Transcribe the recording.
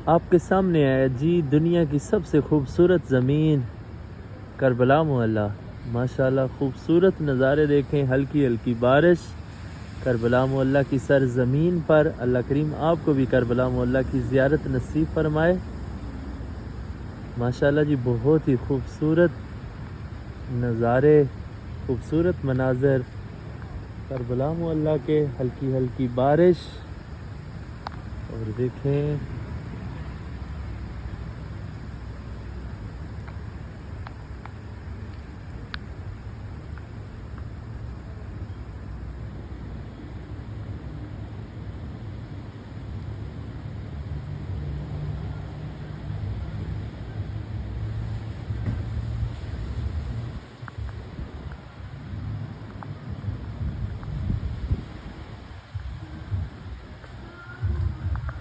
आपके सामने है जी दुनिया की सबसे खूबसूरत ज़मीन करबला मोहल्ला। माशाल्लाह खूबसूरत नज़ारे देखें, हल्की हल्की बारिश करबला मोहल्ला की सरज़मीन पर। अल्लाह करीम आपको भी करबला मोहल्ला की ज़ियारत नसीब फरमाए। माशाल्लाह जी बहुत ही खूबसूरत नज़ारे, खूबसूरत मनाज़र करबला मोहल्ला के, हल्की हल्की बारिश। और देखें